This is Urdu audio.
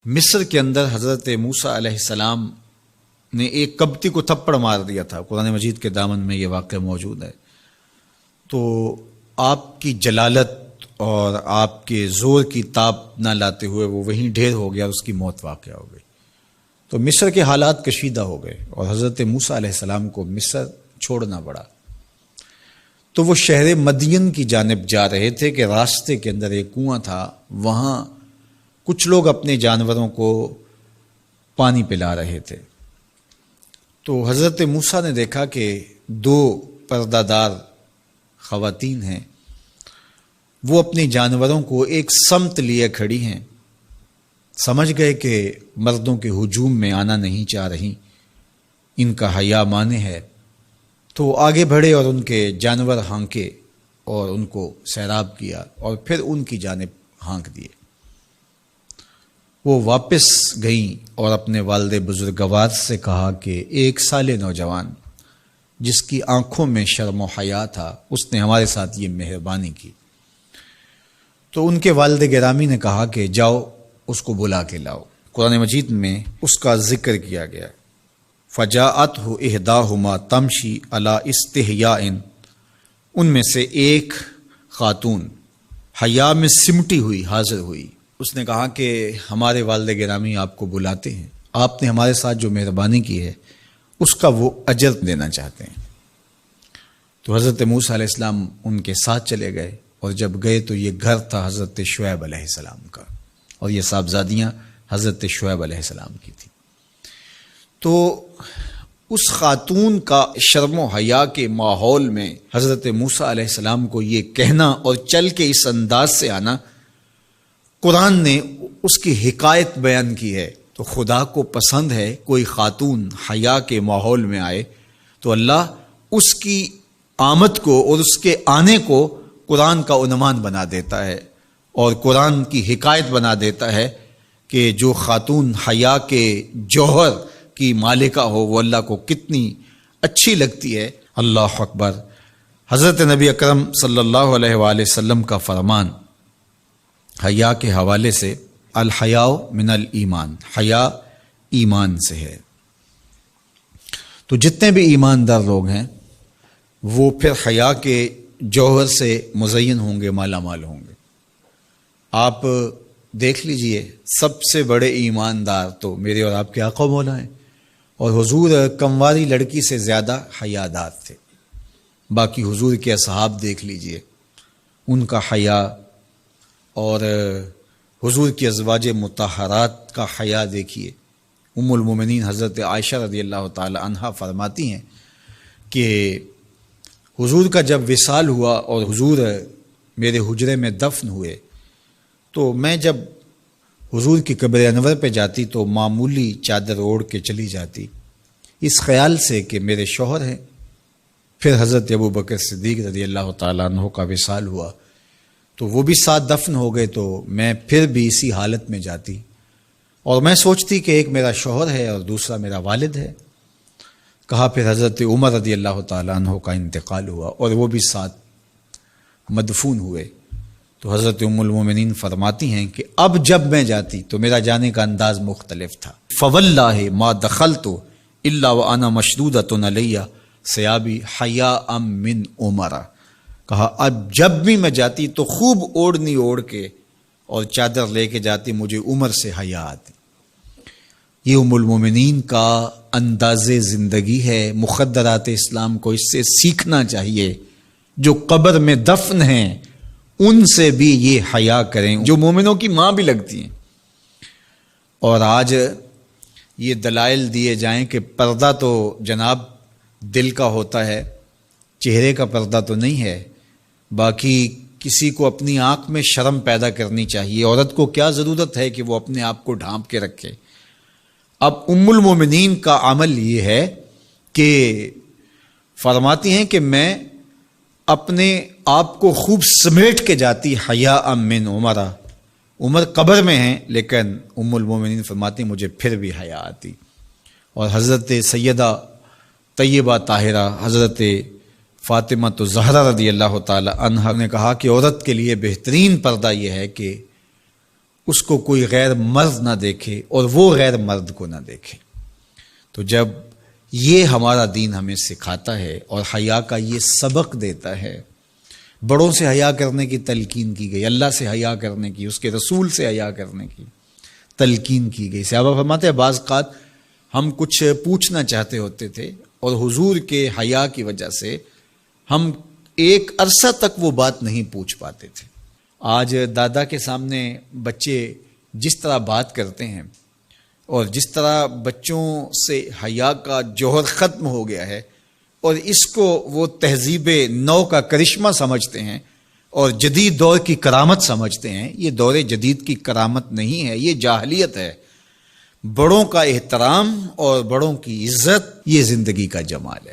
مصر کے اندر حضرت موسیٰ علیہ السلام نے ایک کبتی کو تھپڑ مار دیا تھا. قرآن مجید کے دامن میں یہ واقعہ موجود ہے. تو آپ کی جلالت اور آپ کے زور کی تاب نہ لاتے ہوئے وہ وہیں ڈھیر ہو گیا اور اس کی موت واقع ہو گئی. تو مصر کے حالات کشیدہ ہو گئے اور حضرت موسیٰ علیہ السلام کو مصر چھوڑنا پڑا. تو وہ شہر مدین کی جانب جا رہے تھے کہ راستے کے اندر ایک کنواں تھا، وہاں کچھ لوگ اپنے جانوروں کو پانی پلا رہے تھے. تو حضرت موسیٰ نے دیکھا کہ دو پردہ دار خواتین ہیں، وہ اپنے جانوروں کو ایک سمت لیے کھڑی ہیں. سمجھ گئے کہ مردوں کے ہجوم میں آنا نہیں چاہ رہی، ان کا حیا مانے ہے. تو آگے بڑھے اور ان کے جانور ہانکے اور ان کو سیراب کیا اور پھر ان کی جانب ہانک دیے. وہ واپس گئیں اور اپنے والد بزرگوار سے کہا کہ ایک سال نوجوان جس کی آنکھوں میں شرم و حیا تھا، اس نے ہمارے ساتھ یہ مہربانی کی. تو ان کے والد گرامی نے کہا کہ جاؤ اس کو بلا کے لاؤ. قرآن مجید میں اس کا ذکر کیا گیا. فجاءتہ احداہما تمشی علی استحیاء، ان میں سے ایک خاتون حیا میں سمٹی ہوئی حاضر ہوئی. اس نے کہا کہ ہمارے والد گرامی آپ کو بلاتے ہیں، آپ نے ہمارے ساتھ جو مہربانی کی ہے اس کا وہ اجر دینا چاہتے ہیں. تو حضرت موسیٰ علیہ السلام ان کے ساتھ چلے گئے اور جب گئے تو یہ گھر تھا حضرت شعیب علیہ السلام کا اور یہ صاحبزادیاں حضرت شعیب علیہ السلام کی تھیں. تو اس خاتون کا شرم و حیا کے ماحول میں حضرت موسیٰ علیہ السلام کو یہ کہنا اور چل کے اس انداز سے آنا، قرآن نے اس کی حکایت بیان کی ہے. تو خدا کو پسند ہے کوئی خاتون حیا کے ماحول میں آئے تو اللہ اس کی آمد کو اور اس کے آنے کو قرآن کا عنوان بنا دیتا ہے اور قرآن کی حکایت بنا دیتا ہے کہ جو خاتون حیا کے جوہر کی مالکہ ہو وہ اللہ کو کتنی اچھی لگتی ہے. اللہ اکبر. حضرت نبی اکرم صلی اللہ علیہ وآلہ وسلم کا فرمان حیا کے حوالے سے، الحیاء من الایمان، حیا ایمان سے ہے. تو جتنے بھی ایماندار لوگ ہیں وہ پھر حیا کے جوہر سے مزین ہوں گے، مالا مال ہوں گے. آپ دیکھ لیجئے سب سے بڑے ایماندار تو میرے اور آپ کے آقا مولا ہیں، اور حضور کمواری لڑکی سے زیادہ حیادار تھے. باقی حضور کے اصحاب دیکھ لیجئے، ان کا حیا اور حضور کی ازواج مطہرات کا حیا دیکھیے. ام المومنین حضرت عائشہ رضی اللہ تعالی عنہا فرماتی ہیں کہ حضور کا جب وصال ہوا اور حضور میرے حجرے میں دفن ہوئے تو میں جب حضور کی قبر انور پہ جاتی تو معمولی چادر اوڑھ کے چلی جاتی اس خیال سے کہ میرے شوہر ہیں. پھر حضرت ابوبکر صدیق رضی اللہ تعالیٰ عنہ کا وصال ہوا تو وہ بھی ساتھ دفن ہو گئے، تو میں پھر بھی اسی حالت میں جاتی اور میں سوچتی کہ ایک میرا شوہر ہے اور دوسرا میرا والد ہے. کہا پھر حضرت عمر رضی اللہ تعالیٰ عنہ کا انتقال ہوا اور وہ بھی ساتھ مدفون ہوئے. تو حضرت ام المومنین فرماتی ہیں کہ اب جب میں جاتی تو میرا جانے کا انداز مختلف تھا. فواللہ ما دخلت الا وانا مشدودۃ علی ثیابی حیاء من عمر. کہا اب جب بھی میں جاتی تو خوب اوڑھنی اوڑھ کے اور چادر لے کے جاتی، مجھے عمر سے حیا آتی. یہ ام المومنین کا انداز زندگی ہے. مخدرات اسلام کو اس سے سیکھنا چاہیے. جو قبر میں دفن ہیں ان سے بھی یہ حیا کریں، جو مومنوں کی ماں بھی لگتی ہیں. اور آج یہ دلائل دیے جائیں کہ پردہ تو جناب دل کا ہوتا ہے، چہرے کا پردہ تو نہیں ہے. باقی کسی کو اپنی آنکھ میں شرم پیدا کرنی چاہیے. عورت کو کیا ضرورت ہے کہ وہ اپنے آپ کو ڈھانپ کے رکھے. اب ام المومنین کا عمل یہ ہے کہ فرماتی ہیں کہ میں اپنے آپ کو خوب سمیٹ کے جاتی حیاء من عمر. عمر قبر میں ہیں لیکن ام المومنین فرماتی مجھے پھر بھی حیا آتی. اور حضرت سیدہ طیبہ طاہرہ حضرت فاطمہ تو زہرا رضی اللہ تعالی عنہا نے کہا کہ عورت کے لیے بہترین پردہ یہ ہے کہ اس کو کوئی غیر مرد نہ دیکھے اور وہ غیر مرد کو نہ دیکھے۔ تو جب یہ ہمارا دین ہمیں سکھاتا ہے اور حیا کا یہ سبق دیتا ہے، بڑوں سے حیا کرنے کی تلقین کی گئی، اللہ سے حیا کرنے کی، اس کے رسول سے حیا کرنے کی تلقین کی گئی۔ صحابہ فرماتے ہیں بعض اوقات ہم کچھ پوچھنا چاہتے ہوتے تھے اور حضور کے حیا کی وجہ سے ہم ایک عرصہ تک وہ بات نہیں پوچھ پاتے تھے۔ آج دادا کے سامنے بچے جس طرح بات کرتے ہیں اور جس طرح بچوں سے حیا کا جوہر ختم ہو گیا ہے اور اس کو وہ تہذیب نو کا کرشمہ سمجھتے ہیں اور جدید دور کی کرامت سمجھتے ہیں، یہ دور جدید کی کرامت نہیں ہے، یہ جاہلیت ہے۔ بڑوں کا احترام اور بڑوں کی عزت یہ زندگی کا جمال ہے۔